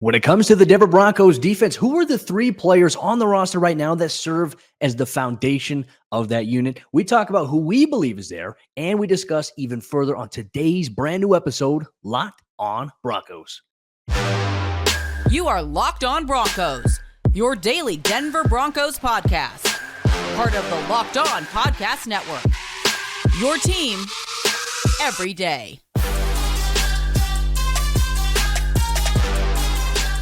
When it comes to the Denver Broncos defense, who are the three players on the roster right now that serve as the foundation of that unit? We talk about who we believe is there, and we discuss even further on today's brand new episode, Locked on Broncos. You are Locked on Broncos, your daily Denver Broncos podcast. Part of the Locked on Podcast Network. Your team every day.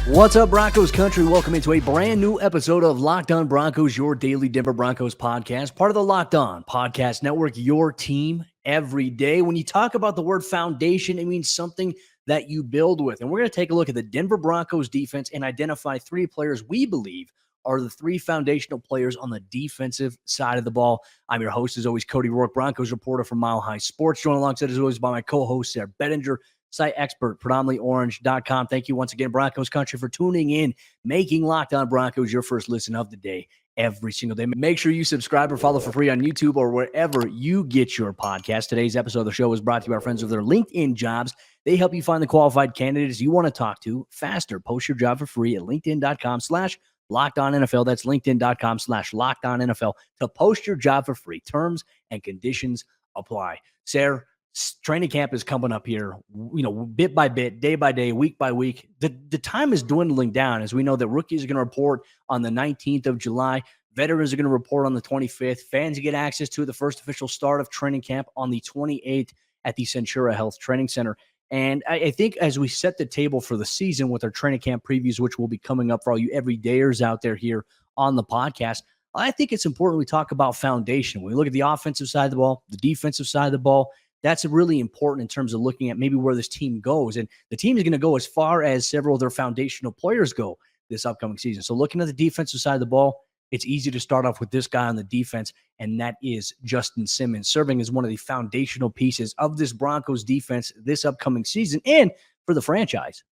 What's up, Broncos Country? Welcome into a brand new episode of Locked on Broncos, your daily Denver Broncos podcast, part of the Locked on Podcast Network, your team every day. When you talk about the word foundation, it means something that you build with. And we're going to take a look at the Denver Broncos defense and identify three players we believe are the three foundational players on the defensive side of the ball. I'm your host, as always, Cody Roark, Broncos reporter from Mile High Sports, joined alongside, as always, by my co-host, Sayre Bedinger, site expert, predominantlyorange.com. Thank you once again, Broncos Country, for tuning in, making Locked on Broncos your first listen of the day every single day. Make sure you subscribe or follow for free on YouTube or wherever you get your podcast. Today's episode of the show is brought to you by our friends over there, LinkedIn Jobs. They help you find the qualified candidates you want to talk to faster. Post your job for free at linkedin.com/LockedOnNFL. That's linkedin.com/LockedOnNFL to post your job for free. Terms and conditions apply. Sayre, training camp is coming up here, bit by bit, day by day, week by week. The time is dwindling down, as we know that rookies are going to report on the 19th of July. Veterans are going to report on the 25th. Fans get access to the first official start of training camp on the 28th at the Centura Health Training Center. And I think as we set the table for the season with our training camp previews, which will be coming up for all you everydayers out there here on the podcast, I think it's important we talk about foundation. When we look at the offensive side of the ball, the defensive side of the ball, that's really important in terms of looking at maybe where this team goes. And the team is going to go as far as several of their foundational players go this upcoming season. So looking at the defensive side of the ball, it's easy to start off with this guy on the defense, and that is Justin Simmons, serving as one of the foundational pieces of this Broncos defense this upcoming season and for the franchise.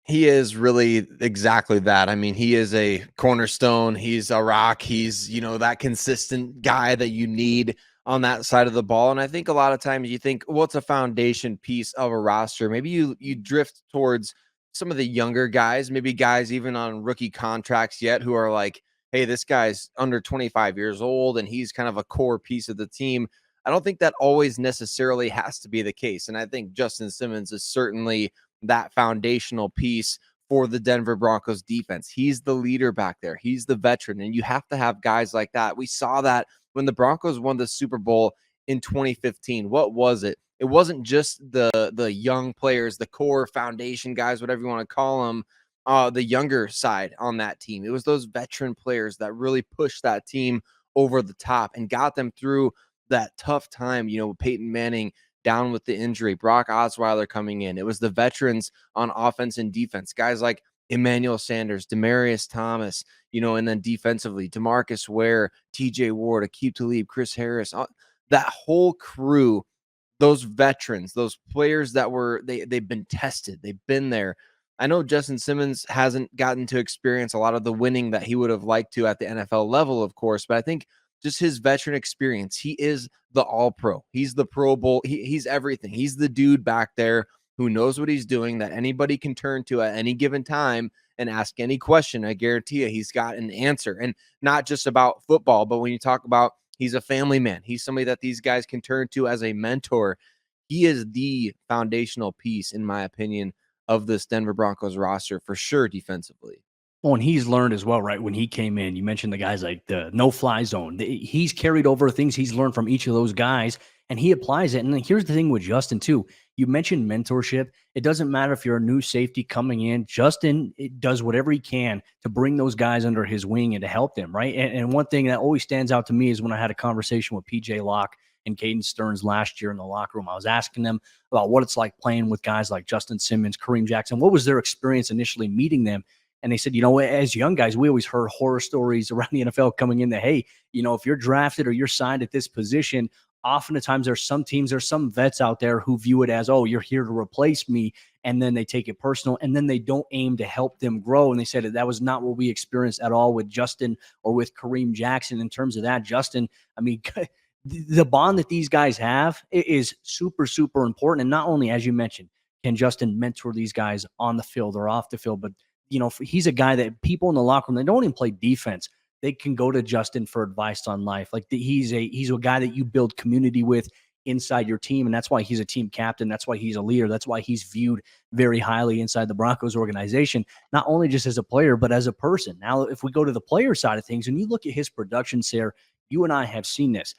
He is really exactly that. I mean, he is a cornerstone. He's a rock. He's, that consistent guy that you need on that side of the ball. And I think a lot of times you think, well, it's a foundation piece of a roster. Maybe you drift towards some of the younger guys, maybe guys even on rookie contracts yet who are like, hey, this guy's under 25 years old and he's kind of a core piece of the team. I don't think that always necessarily has to be the case. And I think Justin Simmons is certainly that foundational piece for the Denver Broncos defense. He's the leader back there. He's the veteran. And you have to have guys like that. We saw that when the Broncos won the Super Bowl in 2015. What was it? It wasn't just the young players, the core foundation guys, whatever you want to call them, the younger side on that team. It was those veteran players that really pushed that team over the top and got them through that tough time, Peyton Manning down with the injury, Brock Osweiler coming in. It was the veterans on offense and defense, guys like Emmanuel Sanders, Demaryius Thomas, and then defensively, DeMarcus Ware, TJ Ward, Aqib Talib, Chris Harris, that whole crew, those veterans, those players that they've been tested, they've been there. I know Justin Simmons hasn't gotten to experience a lot of the winning that he would have liked to at the NFL level, of course, but I think just his veteran experience, he is the all-pro. He's the Pro Bowl. He's everything. He's the dude back there who knows what he's doing, that anybody can turn to at any given time and ask any question. I guarantee you he's got an answer. And not just about football, but when you talk about he's a family man, he's somebody that these guys can turn to as a mentor. He is the foundational piece, in my opinion, of this Denver Broncos roster for sure defensively. Oh, and he's learned as well, right? When he came in, you mentioned the guys like the no-fly zone. He's carried over things he's learned from each of those guys, and he applies it. And then here's the thing with Justin, too. You mentioned mentorship. It doesn't matter if you're a new safety coming in. Justin does whatever he can to bring those guys under his wing and to help them, right? And one thing that always stands out to me is when I had a conversation with PJ Locke and Caden Stearns last year in the locker room. I was asking them about what it's like playing with guys like Justin Simmons, Kareem Jackson. What was their experience initially meeting them? And they said, as young guys, we always heard horror stories around the NFL coming in that, hey, if you're drafted or you're signed at this position, oftentimes there's some teams, there's some vets out there who view it as, oh, you're here to replace me. And then they take it personal and then they don't aim to help them grow. And they said that was not what we experienced at all with Justin or with Kareem Jackson. In terms of that, Justin, the bond that these guys have is super, super important. And not only, as you mentioned, can Justin mentor these guys on the field or off the field, but he's a guy that people in the locker room, they don't even play defense. They can go to Justin for advice on life. Like he's a guy that you build community with inside your team. And that's why he's a team captain. That's why he's a leader. That's why he's viewed very highly inside the Broncos organization, not only just as a player, but as a person. Now, if we go to the player side of things, and you look at his production, Sayre, you and I have seen this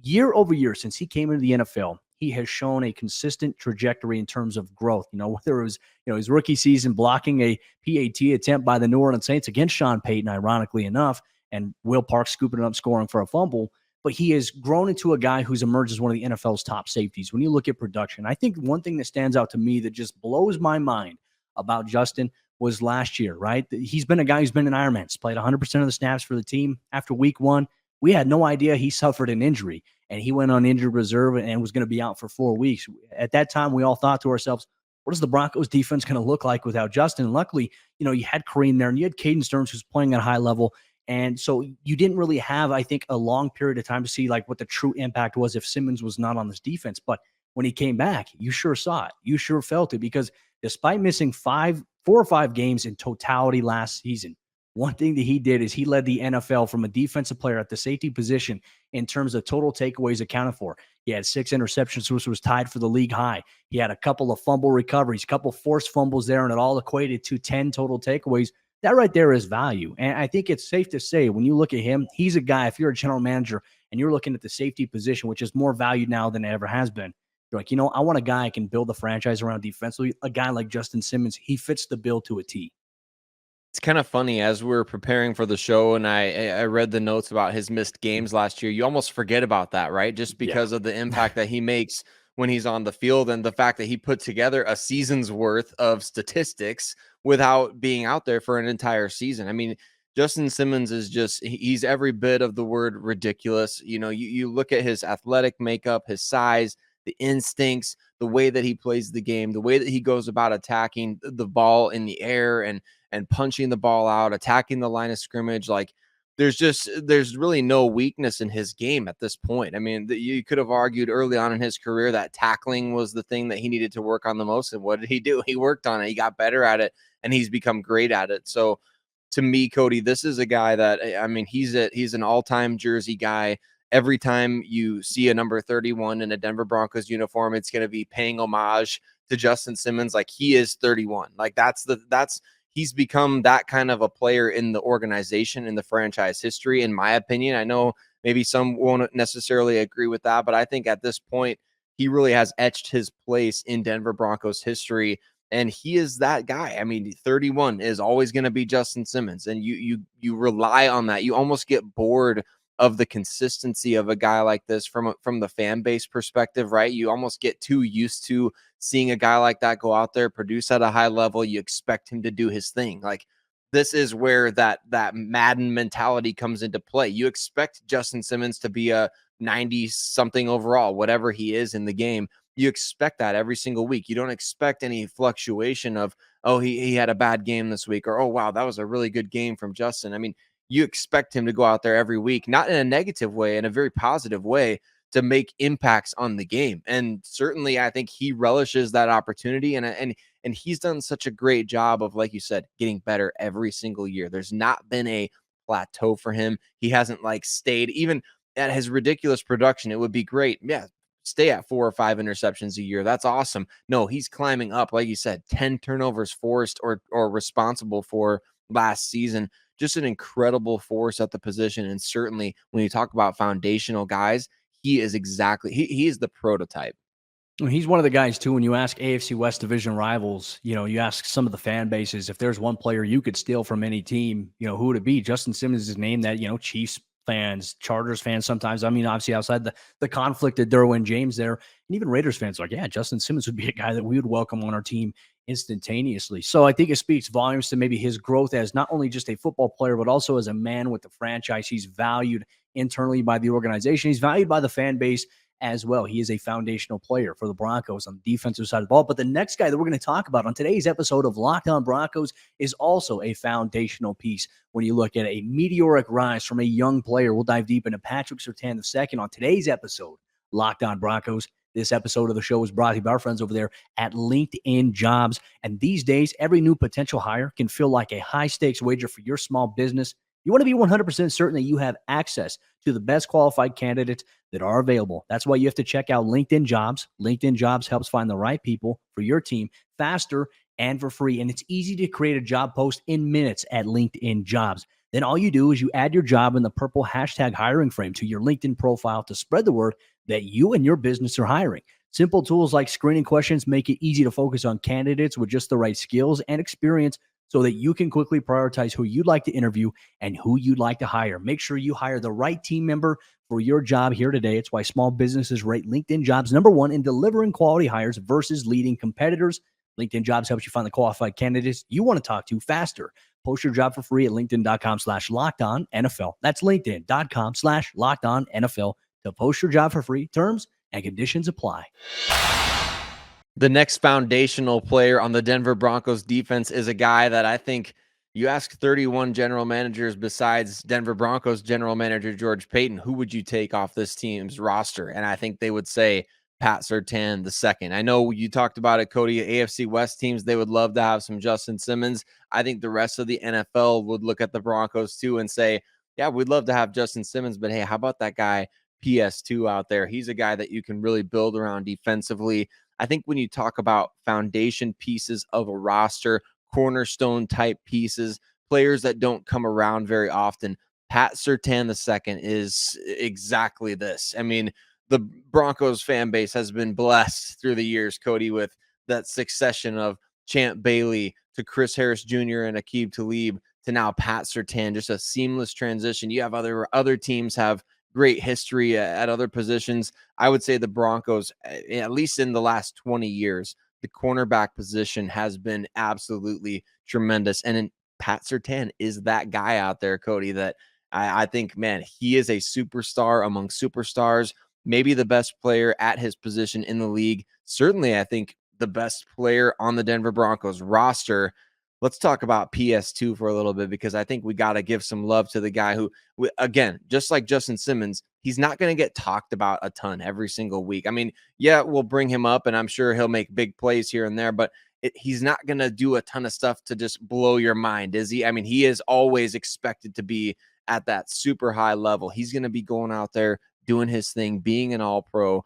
year over year since he came into the NFL. He has shown a consistent trajectory in terms of growth. Whether it was, his rookie season blocking a PAT attempt by the New Orleans Saints against Sean Payton, ironically enough, and Will Parks scooping it up, scoring for a fumble. But he has grown into a guy who's emerged as one of the NFL's top safeties. When you look at production, I think one thing that stands out to me that just blows my mind about Justin was last year, right? He's been a guy who's been an Ironman. He's played 100% of the snaps for the team. After week 1, we had no idea he suffered an injury, and he went on injured reserve and was going to be out for 4 weeks. At that time, we all thought to ourselves, what is the Broncos defense going to look like without Justin? And luckily, you had Kareem there, and you had Caden Stearns, who's playing at a high level. And so you didn't really have, I think, a long period of time to see like what the true impact was if Simmons was not on this defense. But when he came back, you sure saw it. You sure felt it, because despite missing 4 or 5 games in totality last season, one thing that he did is he led the NFL from a defensive player at the safety position in terms of total takeaways accounted for. He had 6 interceptions, which was tied for the league high. He had a couple of fumble recoveries, a couple forced fumbles there, and it all equated to 10 total takeaways. That right there is value. And I think it's safe to say when you look at him, he's a guy, if you're a general manager and you're looking at the safety position, which is more valued now than it ever has been, you're like, I want a guy I can build the franchise around defensively. A guy like Justin Simmons, he fits the bill to a T. It's kind of funny, as we're preparing for the show and I read the notes about his missed games last year. You almost forget about that, right? Just because of the impact that he makes when he's on the field, and the fact that he put together a season's worth of statistics without being out there for an entire season. I mean, Justin Simmons is he's every bit of the word ridiculous. You look at his athletic makeup, his size, the instincts, the way that he plays the game, the way that he goes about attacking the ball in the air and punching the ball out, attacking the line of scrimmage. Like there's really no weakness in his game at this point. I mean, you could have argued early on in his career that tackling was the thing that he needed to work on the most. And what did he do? He worked on it. He got better at it, and he's become great at it. So to me, Cody, this is a guy that, I mean, he's an all-time jersey guy. Every time you see a number 31 in a Denver Broncos uniform, it's going to be paying homage to Justin Simmons. Like, he is 31. Like he's become that kind of a player in the organization, in the franchise history, in my opinion. I know maybe some won't necessarily agree with that, but I think at this point, he really has etched his place in Denver Broncos history. And he is that guy. I mean, 31 is always going to be Justin Simmons. And you rely on that. You almost get bored of the consistency of a guy like this from the fan base perspective, right? You almost get too used to seeing a guy like that go out there, produce at a high level. You expect him to do his thing. Like, this is where that Madden mentality comes into play. You expect Justin Simmons to be a 90-something overall, whatever he is in the game. You expect that every single week. You don't expect any fluctuation of, oh, he had a bad game this week, or, oh, wow, that was a really good game from Justin. I mean, you expect him to go out there every week, not in a negative way, in a very positive way, to make impacts on the game. And certainly I think he relishes that opportunity. And he's done such a great job of, like you said, getting better every single year. There's not been a plateau for him. He hasn't stayed even at his ridiculous production. It would be great. Yeah, stay at 4 or 5 interceptions a year. That's awesome. No, he's climbing up. Like you said, 10 turnovers forced or responsible for last season. Just an incredible force at the position. And certainly when you talk about foundational guys, he is he is the prototype. He's one of the guys too. When you ask AFC West division rivals, you ask some of the fan bases, if there's one player you could steal from any team, who would it be? Justin Simmons is named that, Chiefs fans, Chargers fans sometimes. I mean, obviously outside the conflict of Derwin James there, and even Raiders fans are like, yeah, Justin Simmons would be a guy that we would welcome on our team instantaneously. So I think it speaks volumes to maybe his growth as not only just a football player, but also as a man with the franchise. He's valued internally by the organization. He's valued by the fan base as well. He is a foundational player for the Broncos on the defensive side of the ball. But the next guy that we're going to talk about on today's episode of Locked On Broncos is also a foundational piece when you look at a meteoric rise from a young player. We'll dive deep into Patrick Surtain II on today's episode, Locked On Broncos. This episode of the show is brought to you by our friends over there at LinkedIn Jobs. And these days, every new potential hire can feel like a high-stakes wager for your small business. You want to be 100% certain that you have access to the best qualified candidates that are available. That's why you have to check out LinkedIn Jobs. LinkedIn Jobs helps find the right people for your team faster and for free. And it's easy to create a job post in minutes at LinkedIn Jobs. Then all you do is you add your job in the purple hashtag hiring frame to your LinkedIn profile to spread the word that you and your business are hiring. Simple tools like screening questions make it easy to focus on candidates with just the right skills and experience so that you can quickly prioritize who you'd like to interview and who you'd like to hire. Make sure you hire the right team member for your job here today. It's why small businesses rate LinkedIn Jobs #1 in delivering quality hires versus leading competitors. LinkedIn Jobs helps you find the qualified candidates you want to talk to faster. Post your job for free at linkedin.com/LockedOnNFL. That's linkedin.com/LockedOnNFL to post your job for free. Terms and conditions apply. The next foundational player on the Denver Broncos defense is a guy that I think you ask 31 general managers besides Denver Broncos general manager George Payton, who would you take off this team's roster? And I think they would say Pat Surtain II. I know you talked about it, Cody. AFC West teams, they would love to have some Justin Simmons. I think the rest of the NFL would look at the Broncos too and say, yeah, we'd love to have Justin Simmons, but hey, how about that guy PS2 out there? He's a guy that you can really build around defensively. I think when you talk about foundation pieces of a roster, cornerstone type pieces, players that don't come around very often, Pat Surtain II is exactly this. I mean, the Broncos fan base has been blessed through the years, Cody, with that succession of Champ Bailey to Chris Harris Jr. and Aqib Talib to now Pat Surtain, just a seamless transition. You have other teams have great history at other positions. I would say the Broncos, at least in the last 20 years, the cornerback position has been absolutely tremendous. And Pat Surtain is that guy out there, Cody, that I think, man, he is a superstar among superstars, maybe the best player at his position in the league. Certainly, I think the best player on the Denver Broncos roster. Let's talk about PS2 for a little bit, because I think we got to give some love to the guy who, again, just like Justin Simmons, he's not going to get talked about a ton every single week. I mean, yeah, we'll bring him up and I'm sure he'll make big plays here and there, but he's not going to do a ton of stuff to just blow your mind, is he? I mean, he is always expected to be at that super high level. He's going to be going out there doing his thing, being an all-pro.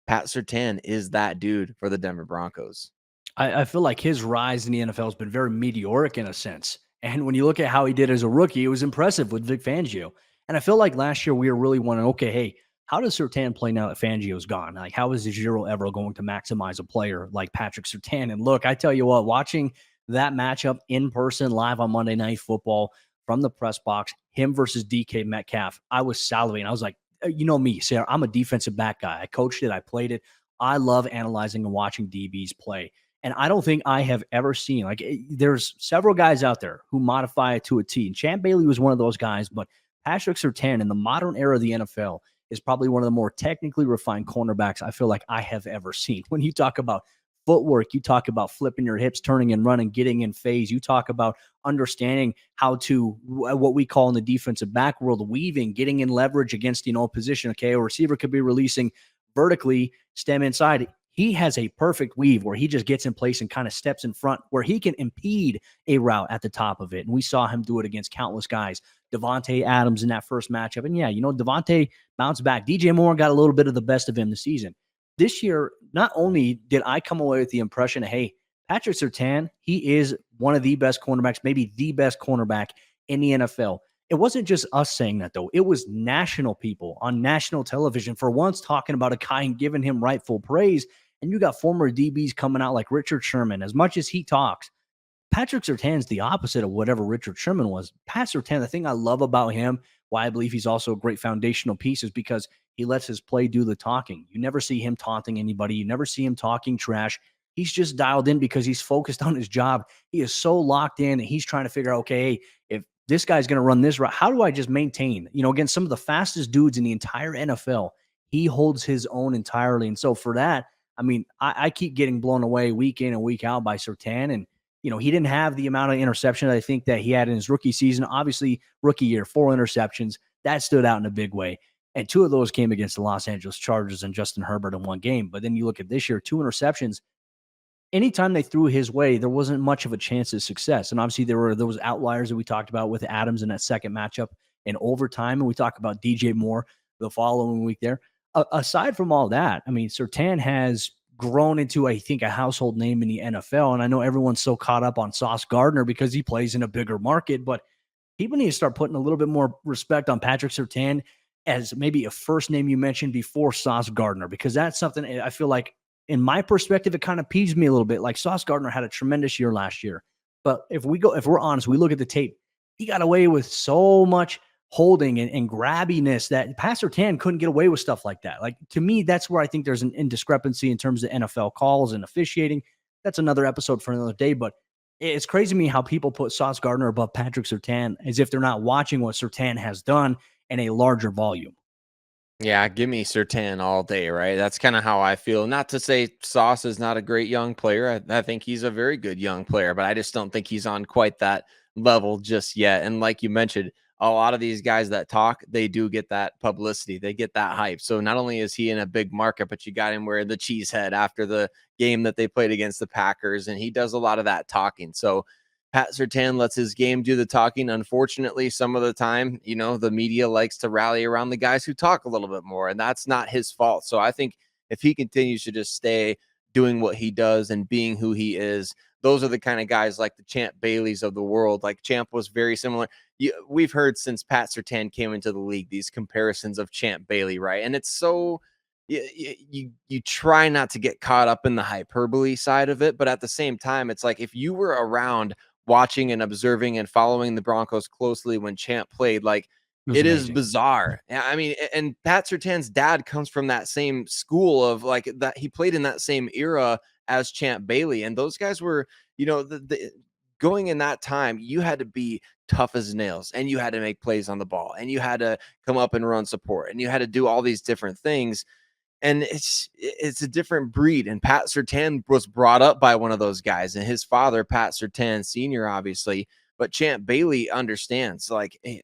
Pat Surtain is that dude for the Denver Broncos. I feel like his rise in the NFL has been very meteoric in a sense. And when you look at how he did as a rookie, it was impressive with Vic Fangio. And I feel like last year we were really wondering, okay, hey, how does Surtain play now that Fangio's gone? Like, how is Giro ever going to maximize a player like Patrick Surtain? And look, I tell you what, watching that matchup in person live on Monday Night Football from the press box, him versus DK Metcalf, I was salivating. I was like, you know me, Sayre, I'm a defensive back guy. I coached it. I played it. I love analyzing and watching DBs play. And I don't think I have ever seen, like, there's several guys out there who modify it to a T. And Champ Bailey was one of those guys, but Patrick Surtain in the modern era of the NFL is probably one of the more technically refined cornerbacks I feel like I have ever seen. When you talk about footwork, you talk about flipping your hips, turning and running, getting in phase. You talk about understanding how to, what we call in the defensive back world, weaving, getting in leverage against, position. Okay, a receiver could be releasing vertically, stem inside. He has a perfect weave where he just gets in place and kind of steps in front where he can impede a route at the top of it. And we saw him do it against countless guys. Devontae Adams in that first matchup. And yeah, Devontae bounced back. DJ Moore got a little bit of the best of him this season. This year, not only did I come away with the impression of, hey, Patrick Surtain, he is one of the best cornerbacks, maybe the best cornerback in the NFL. It wasn't just us saying that, though. It was national people on national television for once talking about a guy and giving him rightful praise. And you got former DBs coming out like Richard Sherman. As much as he talks, Patrick Surtain's the opposite of whatever Richard Sherman was. Pat Surtain, the thing I love about him, why I believe he's also a great foundational piece, is because he lets his play do the talking. You never see him taunting anybody. You never see him talking trash. He's just dialed in because he's focused on his job. He is so locked in that he's trying to figure out, okay, hey, if this guy's going to run this route, how do I just maintain, against some of the fastest dudes in the entire NFL? He holds his own entirely. And so for that, I mean, I keep getting blown away week in and week out by Surtain. And, he didn't have the amount of interception I think that he had in his rookie season. Obviously, rookie year, 4 interceptions. That stood out in a big way. And 2 of those came against the Los Angeles Chargers and Justin Herbert in one game. But then you look at this year, 2 interceptions. Anytime they threw his way, there wasn't much of a chance of success. And obviously there were those outliers that we talked about with Adams in that second matchup in overtime. And we talked about DJ Moore the following week there. Aside from all that, I mean, Surtain has grown into, I think, a household name in the NFL. And I know everyone's so caught up on Sauce Gardner because he plays in a bigger market, but people need to start putting a little bit more respect on Patrick Surtain as maybe a first name you mentioned before Sauce Gardner, because that's something I feel like, in my perspective, it kind of peeves me a little bit. Like, Sauce Gardner had a tremendous year last year, but if we're honest, we look at the tape, he got away with so much holding and grabbiness that Pat Surtain couldn't get away with stuff like that. Like, to me, that's where I think there's an indiscrepancy in terms of NFL calls and officiating. That's another episode for another day, but it's crazy to me how people put Sauce Gardner above Patrick Surtain as if they're not watching what Surtain has done in a larger volume. Yeah, give me Surtain all day, right? That's kind of how I feel. Not to say Sauce is not a great young player. I think he's a very good young player, but I just don't think he's on quite that level just yet. And like you mentioned, a lot of these guys that talk, they do get that publicity. They get that hype. So not only is he in a big market, but you got him wearing the cheese head after the game that they played against the Packers, and he does a lot of that talking. So Pat Surtain lets his game do the talking. Unfortunately, some of the time, the media likes to rally around the guys who talk a little bit more, and that's not his fault. So I think if he continues to just stay doing what he does and being who he is, those are the kind of guys like the Champ Baileys of the world. Like, Champ was very similar. We've heard since Pat Surtain came into the league these comparisons of Champ Bailey, right? And it's so you try not to get caught up in the hyperbole side of it, but at the same time, it's like, if you were around watching and observing and following the Broncos closely when Champ played, like, it is bizarre. I mean, and Pat Surtain's dad comes from that same school of, like, that he played in that same era as Champ Bailey. And those guys were, going in that time, you had to be tough as nails, and you had to make plays on the ball, and you had to come up and run support, and you had to do all these different things. And it's a different breed. And Pat Surtain was brought up by one of those guys, and his father, Pat Surtain Sr., obviously, but Champ Bailey understands, like, hey,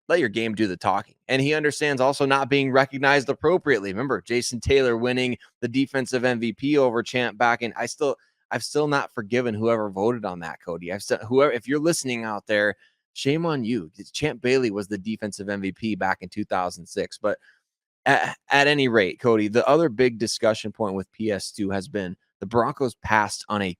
let your game do the talking. And he understands also not being recognized appropriately. Remember Jason Taylor winning the defensive MVP over Champ back in, I've still not forgiven whoever voted on that, Cody. If you're listening out there, shame on you. Champ Bailey was the defensive MVP back in 2006. But at any rate, Cody, the other big discussion point with PS2 has been the Broncos passed on a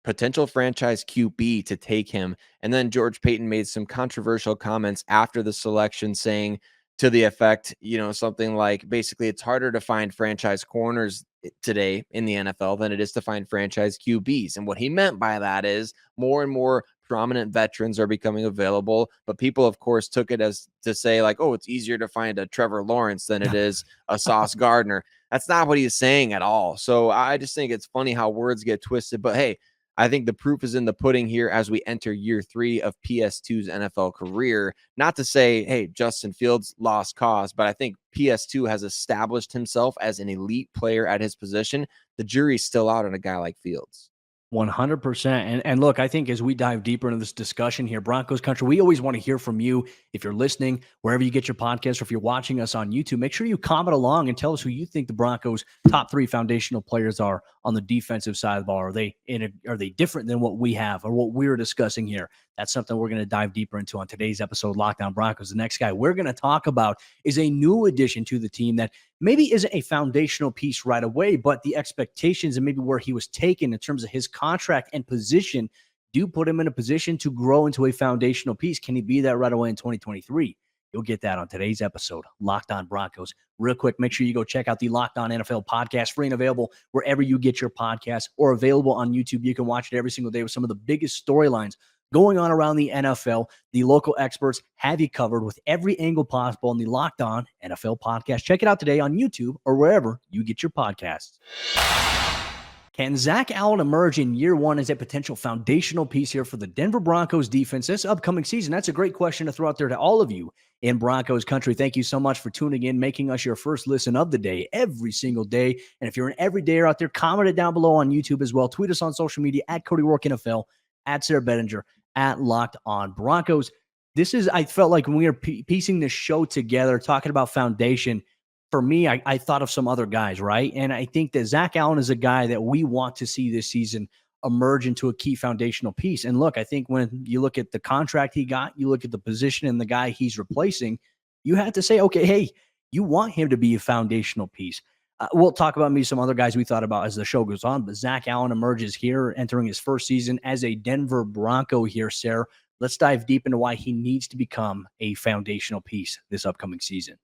potential franchise QB to take him. And then George Paton made some controversial comments after the selection, saying to the effect, something like, basically, it's harder to find franchise corners today in the NFL than it is to find franchise QBs. And what he meant by that is more and more prominent veterans are becoming available, but people, of course, took it as to say, like, oh, it's easier to find a Trevor Lawrence than it is a Sauce Gardner. That's not what he's saying at all. So I just think it's funny how words get twisted. But hey, I think the proof is in the pudding here as we enter year 3 of PS2's NFL career. Not to say, hey, Justin Fields lost cause, but I think PS2 has established himself as an elite player at his position. The jury's still out on a guy like Fields. 100%. And look, I think as we dive deeper into this discussion here, Broncos Country, we always want to hear from you. If you're listening, wherever you get your podcast, or if you're watching us on YouTube, make sure you comment along and tell us who you think the Broncos' top 3 foundational players are on the defensive side of the ball. Are they different than what we have or what we're discussing here? That's something we're going to dive deeper into on today's episode of Locked On Broncos. The next guy we're going to talk about is a new addition to the team that maybe isn't a foundational piece right away, but the expectations and maybe where he was taken in terms of his contract and position do put him in a position to grow into a foundational piece. Can he be that right away in 2023? You'll get that on today's episode, Locked On Broncos. Real quick, make sure you go check out the Locked On NFL podcast, free and available wherever you get your podcasts, or available on YouTube. You can watch it every single day with some of the biggest storylines going on around the NFL. The local experts have you covered with every angle possible in the Locked On NFL podcast. Check it out today on YouTube or wherever you get your podcasts. Can Zach Allen emerge in year 1 as a potential foundational piece here for the Denver Broncos defense this upcoming season? That's a great question to throw out there to all of you in Broncos Country. Thank you so much for tuning in, making us your first listen of the day every single day. And if you're an everydayer out there, comment it down below on YouTube as well. Tweet us on social media at Cody Roark NFL, at Sayre Bedinger, at Locked On Broncos. I felt like when we were piecing this show together, talking about foundation, for me, I thought of some other guys, right? And I think that Zach Allen is a guy that we want to see this season emerge into a key foundational piece. And look, I think when you look at the contract he got, you look at the position and the guy he's replacing, you have to say, okay, hey, you want him to be a foundational piece. We'll talk about maybe some other guys we thought about as the show goes on, but Zach Allen emerges here, entering his first season as a Denver Bronco here, Sayre. Let's dive deep into why he needs to become a foundational piece this upcoming season.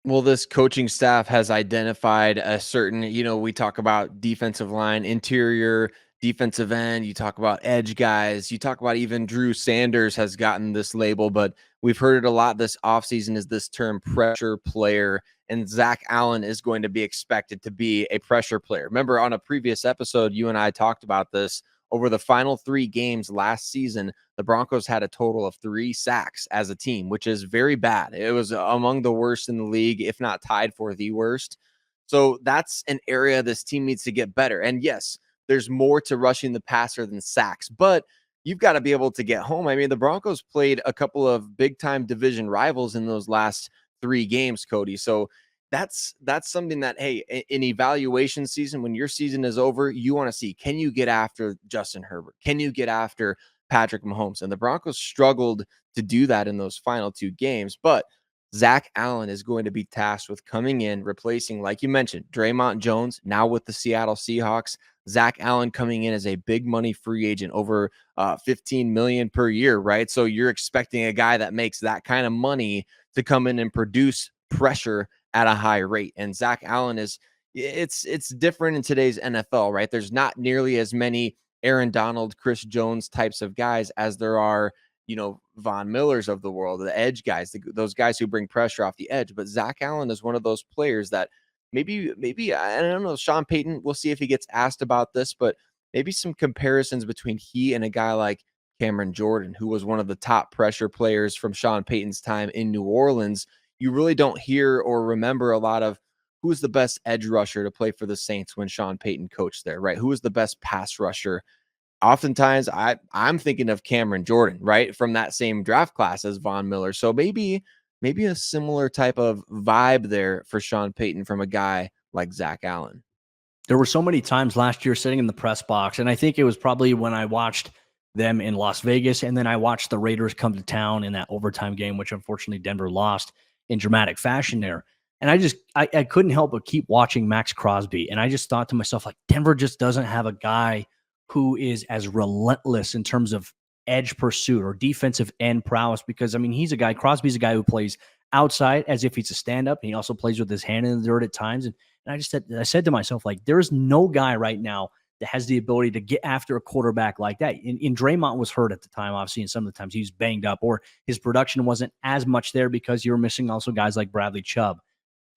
Well, this coaching staff has identified a certain, we talk about defensive line, interior, defensive end, you talk about edge guys, you talk about even Drew Sanders has gotten this label, but we've heard it a lot this offseason is this term pressure player, and Zach Allen is going to be expected to be a pressure player. Remember on a previous episode, you and I talked about this. Over the final 3 games last season, the Broncos had a total of 3 sacks as a team, which is very bad. It was among the worst in the league, if not tied for the worst. So that's an area this team needs to get better. And yes, there's more to rushing the passer than sacks, but you've got to be able to get home. I mean, the Broncos played a couple of big-time division rivals in those last 3 games, Cody. So that's something that, hey, in evaluation season, when your season is over, you want to see, can you get after Justin Herbert? Can you get after Patrick Mahomes? And the Broncos struggled to do that in those final 2 games, but Zach Allen is going to be tasked with coming in, replacing, like you mentioned, Draymond Jones, now with the Seattle Seahawks. Zach Allen coming in as a big money free agent, over $15 million per year, right? So you're expecting a guy that makes that kind of money to come in and produce pressure at a high rate. And Zach Allen it's different in today's NFL, right? There's not nearly as many Aaron Donald, Chris Jones types of guys as there are, Von Millers of the world, the edge guys, those guys who bring pressure off the edge. But Zach Allen is one of those players that maybe, I don't know, Sean Payton, we'll see if he gets asked about this, but maybe some comparisons between he and a guy like Cameron Jordan, who was one of the top pressure players from Sean Payton's time in New Orleans. You really don't hear or remember a lot of who's the best edge rusher to play for the Saints when Sean Payton coached there, right? Who was the best pass rusher? Oftentimes I'm thinking of Cameron Jordan, right? From that same draft class as Von Miller. So maybe a similar type of vibe there for Sean Payton from a guy like Zach Allen. There were so many times last year sitting in the press box, and I think it was probably when I watched them in Las Vegas, and then I watched the Raiders come to town in that overtime game, which unfortunately Denver lost in dramatic fashion there. And I couldn't help but keep watching Max Crosby, and I just thought to myself, like, Denver just doesn't have a guy who is as relentless in terms of edge pursuit or defensive end prowess, because, I mean, Crosby's a guy who plays outside as if he's a stand-up, and he also plays with his hand in the dirt at times. And I said to myself, like, there is no guy right now that has the ability to get after a quarterback like that. And Draymond was hurt at the time, obviously, and some of the times he was banged up, or his production wasn't as much there because you were missing also guys like Bradley Chubb.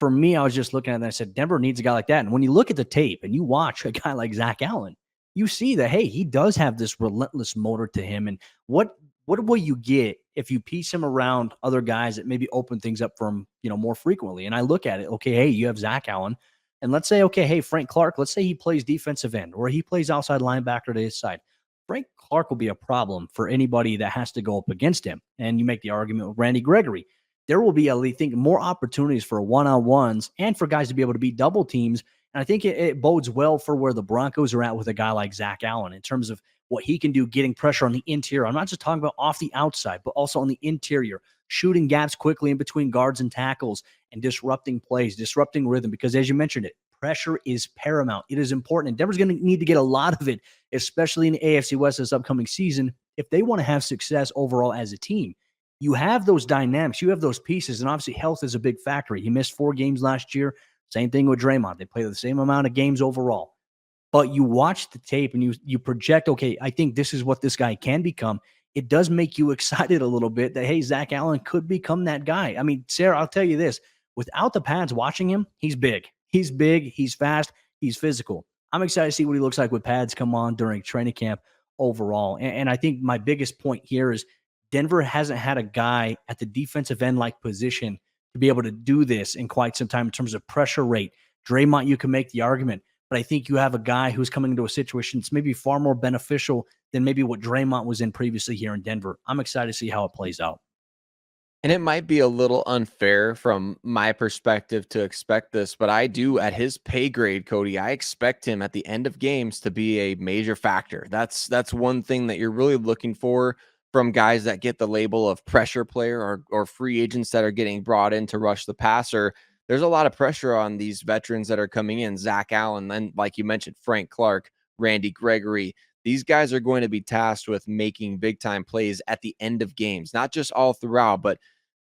For me, I was just looking at it and I said, Denver needs a guy like that. And when you look at the tape and you watch a guy like Zach Allen, you see that, hey, he does have this relentless motor to him. And what will you get if you piece him around other guys that maybe open things up for him, more frequently? And I look at it, okay, hey, you have Zach Allen. And let's say, okay, hey, Frank Clark, let's say he plays defensive end or he plays outside linebacker to his side. Frank Clark will be a problem for anybody that has to go up against him. And you make the argument with Randy Gregory. There will be, I think, more opportunities for one-on-ones and for guys to be able to beat double teams. And I think it bodes well for where the Broncos are at with a guy like Zach Allen in terms of what he can do getting pressure on the interior. I'm not just talking about off the outside, but also on the interior, shooting gaps quickly in between guards and tackles and disrupting plays, disrupting rhythm, because as you mentioned it, pressure is paramount. It is important. And Denver's going to need to get a lot of it, especially in the AFC West this upcoming season, if they want to have success overall as a team. You have those dynamics. You have those pieces. And obviously health is a big factor. He missed 4 games last year. Same thing with Draymond. They play the same amount of games overall. But you watch the tape and you project, okay, I think this is what this guy can become. It does make you excited a little bit that, hey, Zach Allen could become that guy. I mean, Sayre, I'll tell you this. Without the pads watching him, he's big. He's big. He's fast. He's physical. I'm excited to see what he looks like with pads come on during training camp overall. And I think my biggest point here is Denver hasn't had a guy at the defensive end-like position to be able to do this in quite some time in terms of pressure rate. Draymond, you can make the argument, but I think you have a guy who's coming into a situation that's maybe far more beneficial than maybe what Draymond was in previously here in Denver. I'm excited to see how it plays out. And it might be a little unfair from my perspective to expect this, but I do at his pay grade, Cody, I expect him at the end of games to be a major factor. That's one thing that you're really looking for from guys that get the label of pressure player or free agents that are getting brought in to rush the passer. There's a lot of pressure on these veterans that are coming in, Zach Allen, and like you mentioned, Frank Clark, Randy Gregory. These guys are going to be tasked with making big time plays at the end of games, not just all throughout, but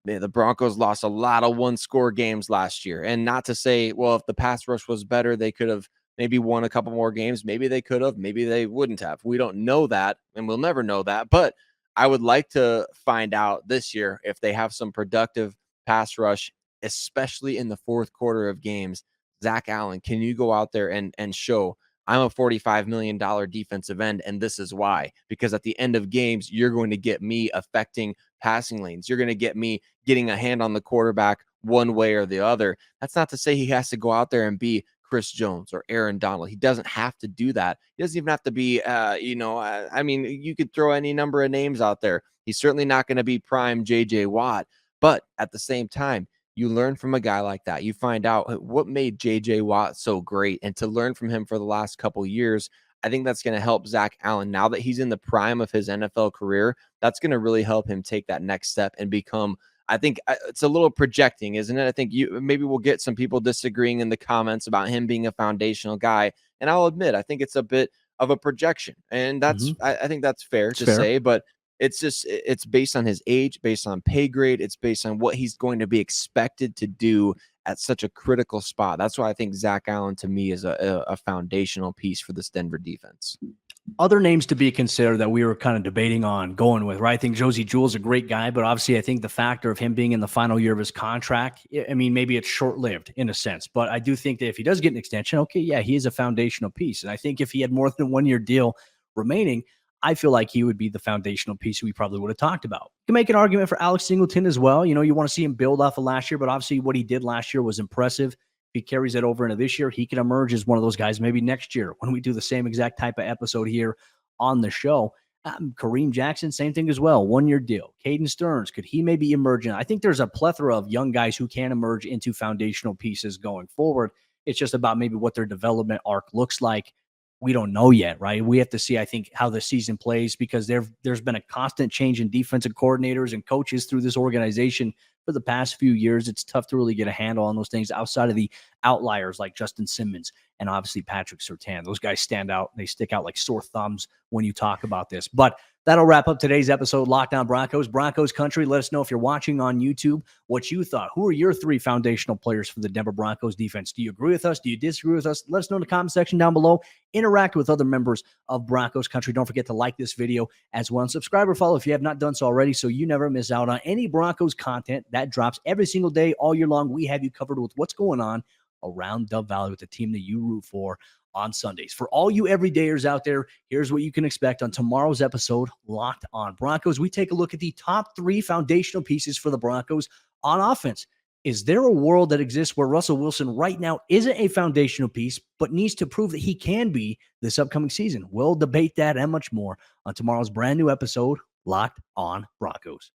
the Broncos lost a lot of one-score games last year. And not to say, well, if the pass rush was better, they could have maybe won a couple more games. Maybe they could have. Maybe they wouldn't have. We don't know that, and we'll never know that. But I would like to find out this year if they have some productive pass rush, especially in the fourth quarter of games. Zach Allen, can you go out there and show I'm a $45 million defensive end, and this is why? Because at the end of games, you're going to get me affecting passing lanes. You're going to get me getting a hand on the quarterback one way or the other. That's not to say he has to go out there and be Chris Jones or Aaron Donald. He doesn't have to do that. He doesn't even have to be, I mean, you could throw any number of names out there. He's certainly not going to be prime JJ Watt, but at the same time, you learn from a guy like that. You find out what made JJ Watt so great, and to learn from him for the last couple of years, I think that's going to help Zach Allen now that he's in the prime of his NFL career. That's going to really help him take that next step and become. I think it's a little projecting, isn't it? I think maybe we'll get some people disagreeing in the comments about him being a foundational guy, and I'll admit I think it's a bit of a projection, and that's I think that's fair to say, but it's based on his age, based on pay grade, it's based on what he's going to be expected to do at such a critical spot. That's why I think Zach Allen to me is a foundational piece for this Denver defense. Other names to be considered that we were kind of debating on going with, right? I think Josie Jewell's a great guy, but obviously I think the factor of him being in the final year of his contract, I mean, maybe it's short-lived in a sense, but I do think that if he does get an extension, okay, yeah, he is a foundational piece. And I think if he had more than a 1-year deal remaining, I feel like he would be the foundational piece we probably would have talked about. You can make an argument for Alex Singleton as well. You know, you want to see him build off of last year, but obviously what he did last year was impressive. If he carries that over into this year, he can emerge as one of those guys maybe next year when we do the same exact type of episode here on the show. Kareem Jackson, same thing as well. 1-year deal. Caden Stearns, could he maybe emerge? I think there's a plethora of young guys who can emerge into foundational pieces going forward. It's just about maybe what their development arc looks like. We don't know yet, right? We have to see, I think, how the season plays, because there's been a constant change in defensive coordinators and coaches through this organization for the past few years. It's tough to really get a handle on those things outside of the outliers like Justin Simmons and obviously Patrick Surtain. Those guys stand out. They stick out like sore thumbs when you talk about this. But that'll wrap up today's episode, Locked On Broncos, Broncos Country. Let us know if you're watching on YouTube what you thought. Who are your 3 foundational players for the Denver Broncos defense? Do you agree with us? Do you disagree with us? Let us know in the comment section down below. Interact with other members of Broncos Country. Don't forget to like this video as well, and subscribe or follow if you have not done so already, so you never miss out on any Broncos content that drops every single day all year long. We have you covered with what's going on around Dove Valley with the team that you root for on Sundays. For all you everydayers out there, here's what you can expect on tomorrow's episode, Locked On Broncos. We take a look at the top 3 foundational pieces for the Broncos on offense. Is there a world that exists where Russell Wilson right now isn't a foundational piece, but needs to prove that he can be this upcoming season? We'll debate that and much more on tomorrow's brand new episode, Locked On Broncos.